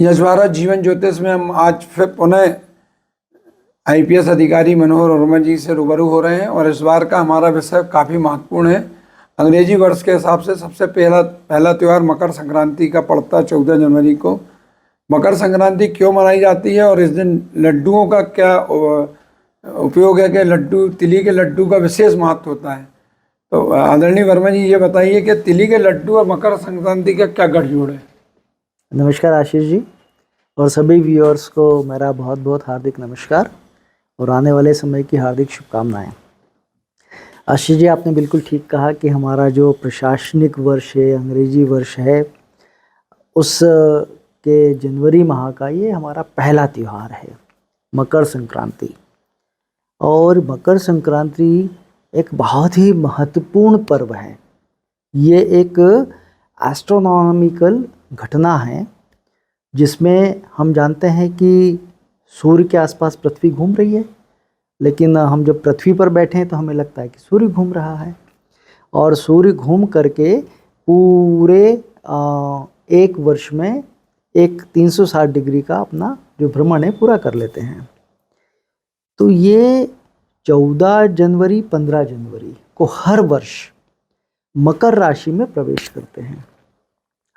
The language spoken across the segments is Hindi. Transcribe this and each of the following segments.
यश भारत जीवन ज्योतिष में हम आज फिर पुनः आईपीएस अधिकारी मनोहर वर्मा जी से रूबरू हो रहे हैं और इस बार का हमारा विषय काफ़ी महत्वपूर्ण है। अंग्रेजी वर्ष के हिसाब से सबसे पहला त्यौहार मकर संक्रांति का पड़ता है 14 जनवरी को। मकर संक्रांति क्यों मनाई जाती है और इस दिन लड्डुओं का क्या उपयोग है कि लड्डू तिली के लड्डू का विशेष महत्व होता है। तो आदरणीय वर्मा जी ये बताइए कि तिली के लड्डू और मकर संक्रांति का क्या गठजोड़ है। नमस्कार आशीष जी और सभी व्यूअर्स को मेरा बहुत बहुत हार्दिक नमस्कार और आने वाले समय की हार्दिक शुभकामनाएं। आशीष जी आपने बिल्कुल ठीक कहा कि हमारा जो प्रशासनिक वर्ष है, अंग्रेजी वर्ष है, उस के जनवरी माह का ये हमारा पहला त्यौहार है मकर संक्रांति। और मकर संक्रांति एक बहुत ही महत्वपूर्ण पर्व है। ये एक एस्ट्रोनॉमिकल घटना है जिसमें हम जानते हैं कि सूर्य के आसपास पृथ्वी घूम रही है, लेकिन हम जब पृथ्वी पर बैठे हैं तो हमें लगता है कि सूर्य घूम रहा है। और सूर्य घूम करके पूरे एक वर्ष में एक 360 डिग्री का अपना जो भ्रमण है पूरा कर लेते हैं। तो ये 14 जनवरी 15 जनवरी को हर वर्ष मकर राशि में प्रवेश करते हैं।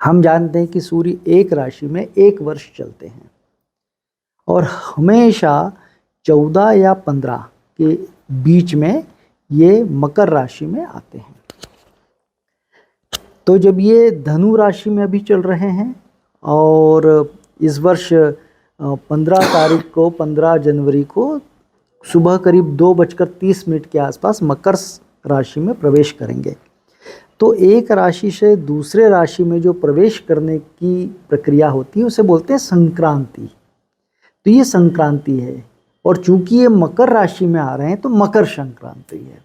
हम जानते हैं कि सूर्य एक राशि में एक वर्ष चलते हैं और हमेशा 14 या 15 के बीच में ये मकर राशि में आते हैं। तो जब ये धनु राशि में अभी चल रहे हैं और इस वर्ष 15 जनवरी को सुबह करीब 2:30 के आसपास मकर राशि में प्रवेश करेंगे। तो एक राशि से दूसरे राशि में जो प्रवेश करने की प्रक्रिया होती है उसे बोलते हैं संक्रांति। तो ये संक्रांति है और चूंकि ये मकर राशि में आ रहे हैं तो मकर संक्रांति है।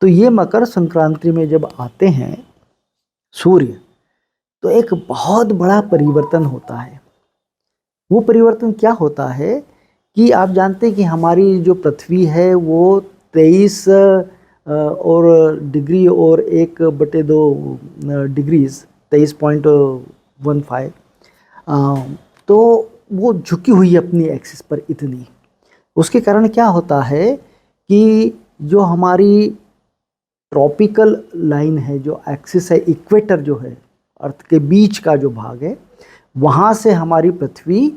तो ये मकर संक्रांति में जब आते हैं सूर्य तो एक बहुत बड़ा परिवर्तन होता है। वो परिवर्तन क्या होता है कि आप जानते हैं कि हमारी जो पृथ्वी है वो 23 और डिग्री और 1/2 डिग्रीज 23.15 तो वो झुकी हुई है अपनी एक्सिस पर इतनी। उसके कारण क्या होता है कि जो हमारी ट्रॉपिकल लाइन है, जो एक्सिस है, इक्वेटर जो है अर्थ के बीच का जो भाग है, वहाँ से हमारी पृथ्वी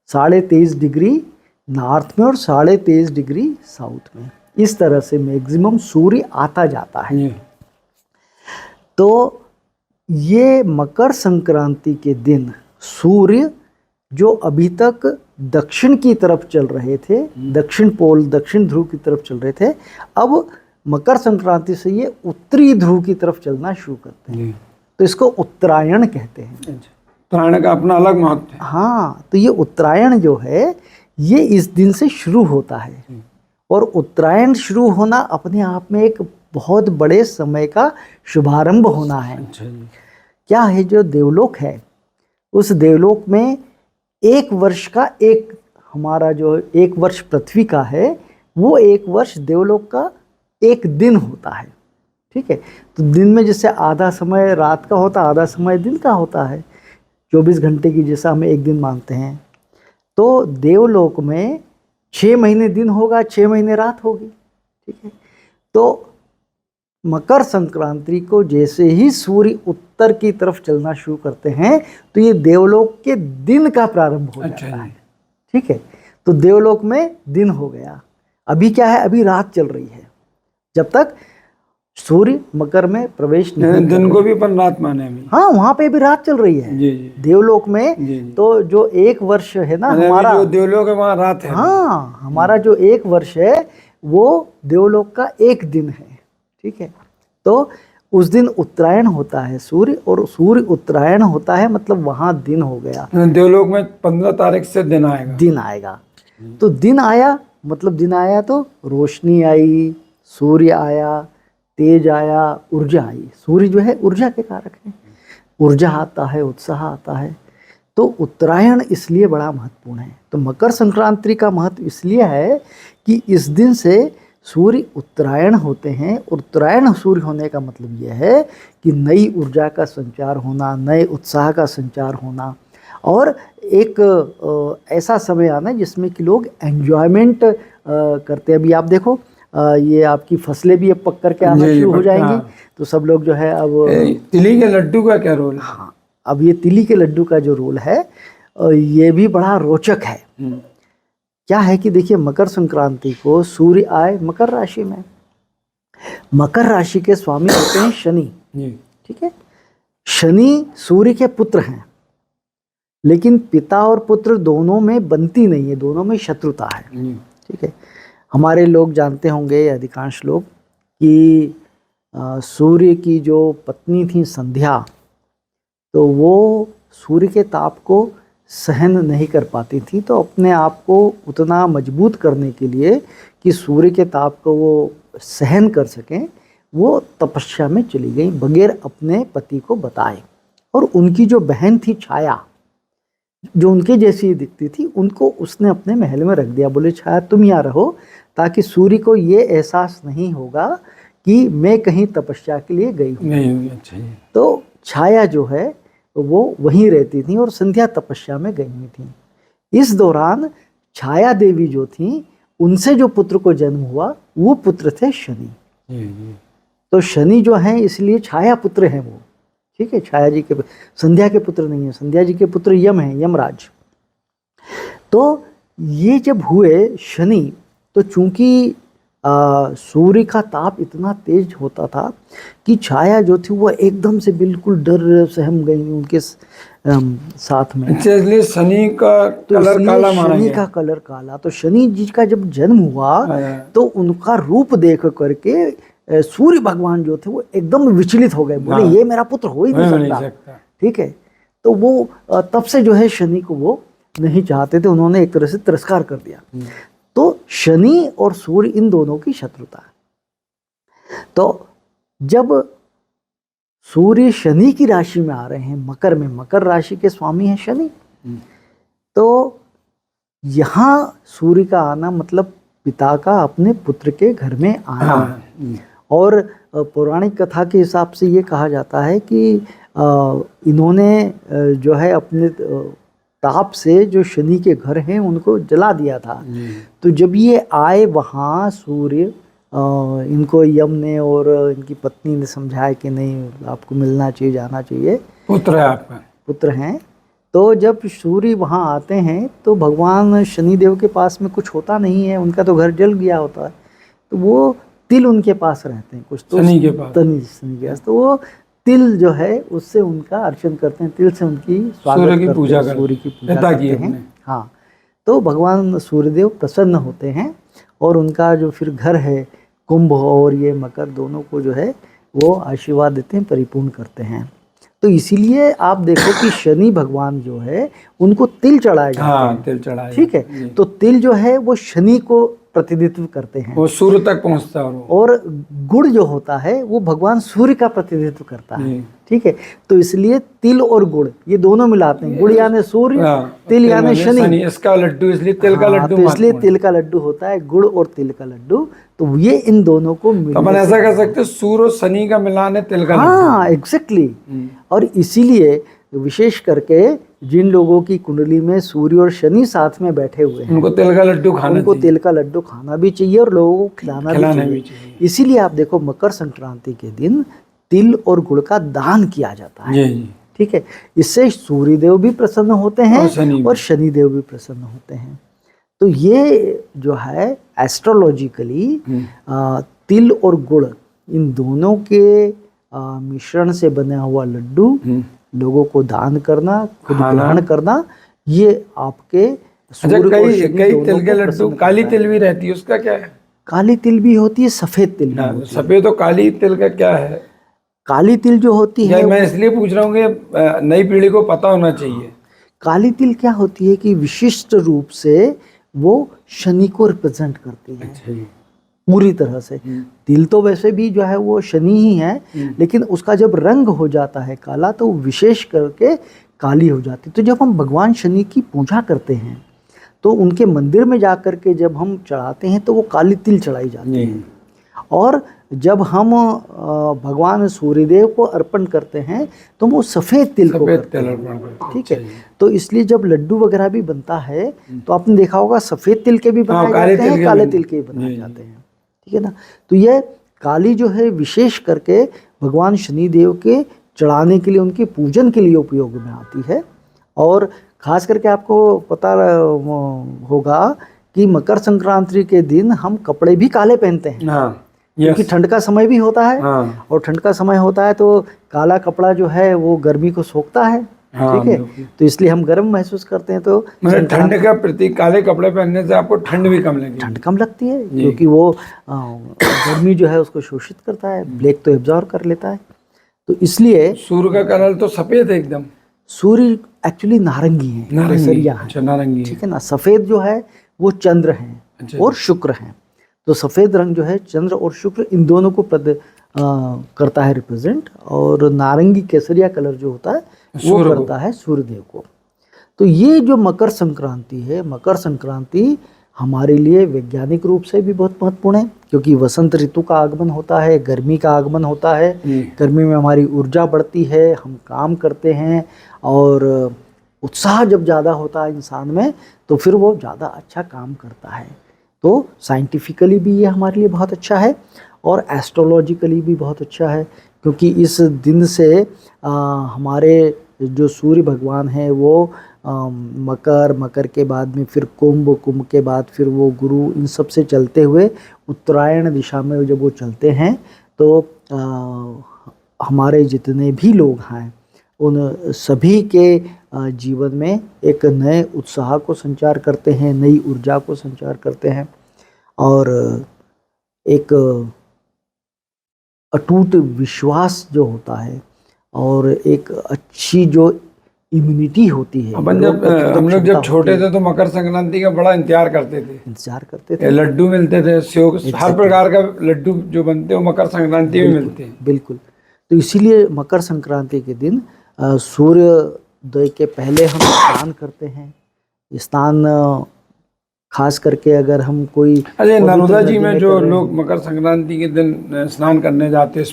23.5 डिग्री नॉर्थ में और 23.5 डिग्री साउथ में, इस तरह से मैक्सिमम सूर्य आता जाता है। तो ये मकर संक्रांति के दिन सूर्य जो अभी तक दक्षिण की तरफ चल रहे थे, दक्षिण पोल दक्षिण ध्रुव की तरफ चल रहे थे, अब मकर संक्रांति से ये उत्तरी ध्रुव की तरफ चलना शुरू करते हैं। तो इसको उत्तरायण कहते हैं। उत्तरायण का अपना अलग महत्व है। हाँ, तो ये उत्तरायण जो है ये इस दिन से शुरू होता है और उत्तरायण शुरू होना अपने आप में एक बहुत बड़े समय का शुभारंभ होना है। क्या है, जो देवलोक है उस देवलोक में एक वर्ष का एक हमारा जो एक वर्ष पृथ्वी का है वो एक वर्ष देवलोक का एक दिन होता है। ठीक है, तो दिन में जैसे आधा समय रात का होता है, आधा समय दिन का होता है, 24 घंटे की जैसा हम एक दिन मानते हैं। तो देवलोक में 6 महीने दिन होगा, 6 महीने रात होगी। ठीक है, तो मकर संक्रांति को जैसे ही सूर्य उत्तर की तरफ चलना शुरू करते हैं तो ये देवलोक के दिन का प्रारंभ हो जाता है। ठीक है, तो देवलोक में दिन हो गया। अभी क्या है, अभी रात चल रही है जब तक सूर्य मकर में प्रवेश नहीं। दिन को भी अपन रात माने अभी। हाँ, वहाँ पे भी रात चल रही है। जी। देवलोक में तो जो एक वर्ष है ना हमारा, जो देवलोक है वहाँ रात है। हाँ, हमारा जो एक वर्ष है वो देवलोक का एक दिन है। ठीक है, तो उस दिन उत्तरायण होता है सूर्य, और सूर्य उत्तरायण होता है मतलब वहाँ दिन हो गया। देवलोक में 15 तारीख से दिन आएगा। तो दिन आया मतलब दिन आया तो रोशनी आई, सूर्य आया, तेज आया, ऊर्जा आई। सूर्य जो है ऊर्जा के कारक है, ऊर्जा आता है, उत्साह आता है। तो उत्तरायण इसलिए बड़ा महत्वपूर्ण है। तो मकर संक्रांति का महत्व इसलिए है कि इस दिन से सूर्य उत्तरायण होते हैं। उत्तरायण सूर्य होने का मतलब यह है कि नई ऊर्जा का संचार होना, नए उत्साह का संचार होना, और एक ऐसा समय आना जिसमें कि लोग एन्जॉयमेंट करते हैं। अभी आप देखो ये आपकी फसलें भी अब पक करके आना शुरू हो जाएंगी, तो सब लोग जो है अब तिली के लड्डू का क्या रोल है? हाँ, अब ये तिली के लड्डू का जो रोल है ये भी बड़ा रोचक है। क्या है कि देखिए, मकर संक्रांति को सूर्य आए मकर राशि में। मकर राशि के स्वामी होते हैं शनि, ठीक है। शनि सूर्य के पुत्र हैं, लेकिन पिता और पुत्र दोनों में बनती नहीं है, दोनों में शत्रुता है, ठीक है। हमारे लोग जानते होंगे, अधिकांश लोग, कि सूर्य की जो पत्नी थी संध्या, तो वो सूर्य के ताप को सहन नहीं कर पाती थी, तो अपने आप को उतना मजबूत करने के लिए कि सूर्य के ताप को वो सहन कर सकें, वो तपस्या में चली गई बगैर अपने पति को बताए। और उनकी जो बहन थी छाया, जो उनके जैसी दिखती थी, उनको उसने अपने महल में रख दिया। बोले छाया तुम यहाँ रहो, ताकि सूर्य को ये एहसास नहीं होगा कि मैं कहीं तपस्या के लिए गई हूँ। अच्छा। तो छाया जो है वो वहीं रहती थी और संध्या तपस्या में गई हुई थी। इस दौरान छाया देवी जो थी, उनसे जो पुत्र को जन्म हुआ वो पुत्र थे शनि। तो शनि जो है इसलिए छाया पुत्र हैं वो, ठीक है। छाया जी के, संध्या के पुत्र नहीं है। संध्या जी के पुत्र यम हैं, यमराज। तो ये जब हुए शनि, तो चूंकि सूर्य का ताप इतना तेज होता था कि छाया जो थी वो एकदम से बिल्कुल डर सहम गई उनके साथ में। इसलिए शनि का कलर काला माना गया। शनि का कलर काला। तो शनि जी का जब जन्म हुआ तो उनका रूप देख करके सूर्य भगवान जो थे वो एकदम विचलित हो गए। बोले ये मेरा पुत्र हो ही नहीं सकता, ठीक है। तो वो तब से जो है शनि को वो नहीं चाहते थे, उन्होंने एक तरह से तिरस्कार कर दिया। तो शनि और सूर्य इन दोनों की शत्रुता है। तो जब सूर्य शनि की राशि में आ रहे हैं, मकर में, मकर राशि के स्वामी हैं शनि, तो यहाँ सूर्य का आना मतलब पिता का अपने पुत्र के घर में आना। और पौराणिक कथा के हिसाब से ये कहा जाता है कि इन्होंने जो है अपने ताप से जो शनि के घर हैं उनको जला दिया था। तो जब ये आए वहाँ सूर्य, इनको यम ने और इनकी पत्नी ने समझाया कि नहीं, आपको मिलना चाहिए, जाना चाहिए, पुत्र है आपका, पुत्र हैं। तो जब सूर्य वहाँ आते हैं तो भगवान शनिदेव के पास में कुछ होता नहीं है, उनका तो घर जल गया होता है। तो वो तिल उनके पास रहते हैं कुछ, तो शनि के पास, शनि के पास, तो वो तिल जो है उससे उनका अर्चन करते हैं, तिल से उनकी स्वागत करते हैं, सूर्य की पूजा करते हैं। हाँ, तो भगवान सूर्यदेव प्रसन्न होते हैं और उनका जो फिर घर है कुंभ और ये मकर दोनों को जो है वो आशीर्वाद देते हैं, परिपूर्ण करते हैं। तो इसीलिए आप देखो कि शनि भगवान जो है उनको तिल चढ़ाया जाता है, तिल चढ़ाया, ठीक है। तो तिल जो है वो शनि को प्रतिनिधित्व करते हैं, वो सूर्य तक पहुंचता है। और गुड़ जो होता है वो भगवान सूर्य का प्रतिनिधित्व करता है, ठीक है। तो इसलिए तिल और गुड़ ये दोनों मिलाते हैं। गुड़ यानी सूर्य, तिल यानी शनि, इसका लड्डू, इसलिए तिल का लड्डू, तो इसलिए तिल का लड्डू होता है, गुड़ और तिल का लड्डू। तो ये इन दोनों को मिला, अपन ऐसा कह सकते हैं सूर्य और शनि का मिलान है तिल का लड्डू। हाँ, एग्जैक्टली। और इसीलिए विशेष करके जिन लोगों की कुंडली में सूर्य और शनि साथ में बैठे हुए हैं उनको तिल का लड्डू खाना, उनको तिल का लड्डू खाना भी चाहिए और लोगों को खिलाना भी चाहिए। इसीलिए आप देखो मकर संक्रांति के दिन तिल और गुड़ का दान किया जाता है, ठीक है। इससे सूर्यदेव भी प्रसन्न होते हैं और शनिदेव भी प्रसन्न होते हैं। तो ये जो है एस्ट्रोलॉजिकली तिल और गुड़ इन दोनों के मिश्रण से बना हुआ लड्डू लोगों को दान करना, खुद ग्रहण करना, ये आपके सूर्य और शनि कई तिल के लड्डू, काली तिल भी रहती है, उसका क्या है? काली तिल भी होती है, सफेद तिल भी होती है। सफेद तो काली तिल का क्या है? काली तिल जो होती है, मैं इसलिए पूछ रहा हूँ कि नई पीढ़ी को पता होना चाहिए। काली तिल क्या होती है कि विशिष्ट रूप से वो शनि को रिप्रेजेंट करती है। अच्छा, पूरी तरह से। तिल तो वैसे भी जो है वो शनि ही है, लेकिन उसका जब रंग हो जाता है काला तो विशेष करके काली हो जाती है। तो जब हम भगवान शनि की पूजा करते हैं तो उनके मंदिर में जा कर के जब हम चढ़ाते हैं तो वो काली तिल चढ़ाई जाती है। और जब हम भगवान सूर्यदेव को अर्पण करते हैं तो वो सफ़ेद तिल को करते हैं, ठीक है। तो इसलिए जब लड्डू वगैरह भी बनता है तो आपने देखा होगा सफ़ेद तिल के भी बनाए जाते हैं, काले तिल के भी बनाए जाते हैं, ठीक है ना। तो ये काली जो है विशेष करके भगवान शनिदेव के चढ़ाने के लिए, उनके पूजन के लिए उपयोग में आती है। और ख़ास करके आपको पता होगा कि मकर संक्रांति के दिन हम कपड़े भी काले पहनते हैं, क्योंकि ठंड का समय भी होता है। और ठंड का समय होता है तो काला कपड़ा जो है वो गर्मी को सोखता है, ठीक है। तो इसलिए हम गर्म महसूस करते हैं। तो ठंड का प्रतीक काले कपड़े पहनने से आपको ठंड भी कम लगेगी, ठंड कम लगती है, क्योंकि वो गर्मी जो है उसको शोषित करता है, ब्लैक तो एब्जॉर्ब कर लेता है। तो इसलिए सूर्य का कलर तो सफ़ेद है एकदम। सूर्य एक्चुअली नारंगी है, केसरिया है, अच्छा नारंगी, ठीक है ना। सफ़ेद जो है वो चंद्र हैं और शुक्र हैं। तो सफ़ेद रंग जो है चंद्र और शुक्र इन दोनों को करता है रिप्रेजेंट, और नारंगी केसरिया कलर जो होता है वो करता है सूर्यदेव को। तो ये जो मकर संक्रांति है, मकर संक्रांति हमारे लिए वैज्ञानिक रूप से भी बहुत महत्वपूर्ण है, क्योंकि वसंत ऋतु का आगमन होता है, गर्मी का आगमन होता है। गर्मी में हमारी ऊर्जा बढ़ती है, हम काम करते हैं, और उत्साह जब ज़्यादा होता है इंसान में तो फिर वो ज़्यादा अच्छा काम करता है। तो साइंटिफिकली भी ये हमारे लिए बहुत अच्छा है और एस्ट्रोलॉजिकली भी बहुत अच्छा है, क्योंकि इस दिन से हमारे जो सूर्य भगवान हैं वो मकर के बाद में फिर कुंभ के बाद फिर वो गुरु, इन सब से चलते हुए उत्तरायण दिशा में जब वो चलते हैं तो हमारे जितने भी लोग हैं उन सभी के जीवन में एक नए उत्साह को संचार करते हैं, नई ऊर्जा को संचार करते हैं, और एक अटूट विश्वास जो होता है और एक अच्छी जो इम्यूनिटी होती है। हम लोग जब छोटे थे तो मकर संक्रांति का बड़ा इंतजार करते थे, लड्डू मिलते थे, सेव, हर प्रकार का लड्डू जो बनते हैं वो मकर संक्रांति में मिलते हैं। बिल्कुल। तो इसीलिए मकर संक्रांति के दिन सूर्योदय के पहले हम स्नान करते हैं। स्नान खास करके अगर हम कोई, अरे नर्मदा जी में जो लोग मकर संक्रांति के दिन स्नान करने जाते,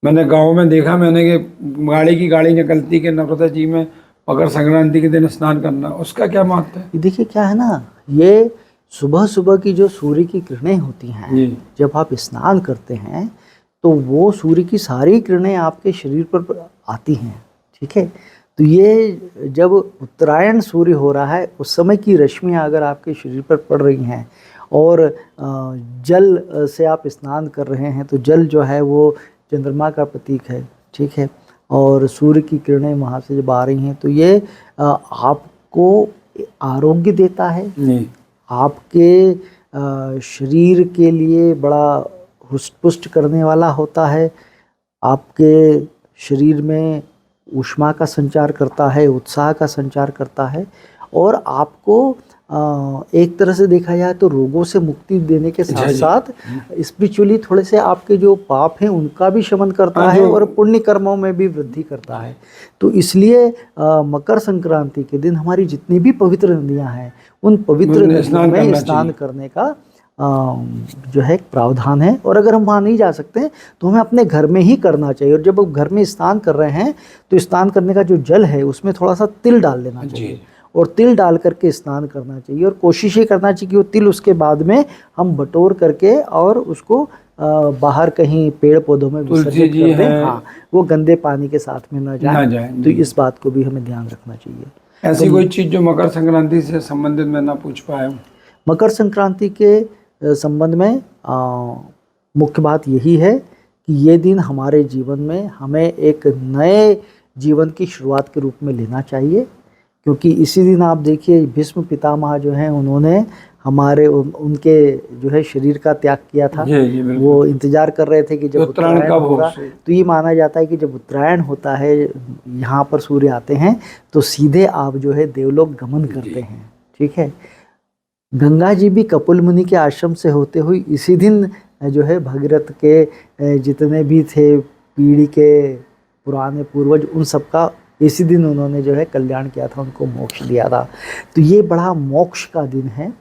मैंने गांव में देखा मैंने कि गाड़ी निकलती कि नर्मदा जी में मकर संक्रांति के दिन स्नान करना, उसका क्या महत्व है? देखिए क्या है ना, ये सुबह सुबह की जो सूर्य की किरणें होती हैं, जब आप स्नान करते हैं तो वो सूर्य की सारी किरणें आपके शरीर पर आती हैं, ठीक है। तो ये जब उत्तरायण सूर्य हो रहा है उस समय की रश्मियाँ अगर आपके शरीर पर पड़ रही हैं और जल से आप स्नान कर रहे हैं, तो जल जो है वो चंद्रमा का प्रतीक है, ठीक है। और सूर्य की किरणें वहाँ से जब आ रही हैं तो ये आपको आरोग्य देता है, आपके शरीर के लिए बड़ा हुष्ट पुष्ट करने वाला होता है, आपके शरीर में ऊष्मा का संचार करता है, उत्साह का संचार करता है, और आपको एक तरह से देखा जाए तो रोगों से मुक्ति देने के साथ साथ स्पिरिचुअली थोड़े से आपके जो पाप हैं उनका भी शमन करता है और पुण्य कर्मों में भी वृद्धि करता है। तो इसलिए मकर संक्रांति के दिन हमारी जितनी भी पवित्र नदियां हैं उन पवित्र नदियों में स्नान करने का जो है एक प्रावधान है। और अगर हम वहाँ नहीं जा सकते तो हमें अपने घर में ही करना चाहिए। और जब आप घर में स्नान कर रहे हैं तो स्नान करने का जो जल है उसमें थोड़ा सा तिल डाल देना चाहिए और तिल डाल करके स्नान करना चाहिए। और कोशिश ये करना चाहिए कि वो तिल उसके बाद में हम बटोर करके और उसको बाहर कहीं पेड़ पौधों में विसर्जित कर दें, हाँ, वो गंदे पानी के साथ में न जाए। तो इस बात को भी हमें ध्यान रखना चाहिए। ऐसी कोई चीज़ जो मकर संक्रांति से संबंधित मैं ना पूछ पाया हूँ? मकर संक्रांति के संबंध में मुख्य बात यही है कि ये दिन हमारे जीवन में हमें एक नए जीवन की शुरुआत के रूप में लेना चाहिए, क्योंकि इसी दिन आप देखिए भीष्म पितामह जो हैं उन्होंने हमारे उनके जो है शरीर का त्याग किया था। वो इंतजार कर रहे थे कि जब उत्तरायण होगा। तो ये माना जाता है कि जब उत्तरायण होता है, यहाँ पर सूर्य आते हैं तो सीधे आप जो है देवलोक गमन करते हैं, ठीक है। गंगा जी भी कपिल मुनि के आश्रम से होते हुए इसी दिन जो है भगीरथ के जितने भी थे पीढ़ी के पुराने पूर्वज, उन सबका इसी दिन उन्होंने जो है कल्याण किया था, उनको मोक्ष दिया था। तो ये बड़ा मोक्ष का दिन है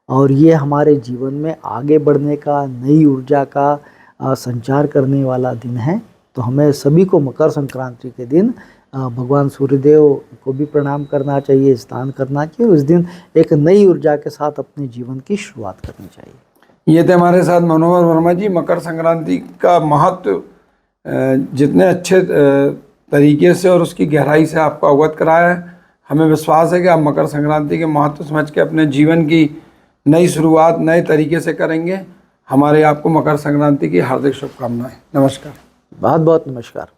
और ये हमारे जीवन में आगे बढ़ने का, नई ऊर्जा का संचार करने वाला दिन है। तो हमें सभी को मकर संक्रांति के दिन भगवान सूर्यदेव को भी प्रणाम करना चाहिए, स्नान करना चाहिए, उस दिन एक नई ऊर्जा के साथ अपने जीवन की शुरुआत करनी चाहिए। ये थे हमारे साथ मनोहर वर्मा जी। मकर संक्रांति का महत्व जितने अच्छे तरीके से और उसकी गहराई से आपको अवगत कराया है, हमें विश्वास है कि आप मकर संक्रांति के महत्व समझ के अपने जीवन की नई शुरुआत नए तरीके से करेंगे। हमारे आपको मकर संक्रांति की हार्दिक शुभकामनाएं। नमस्कार। बहुत बहुत नमस्कार।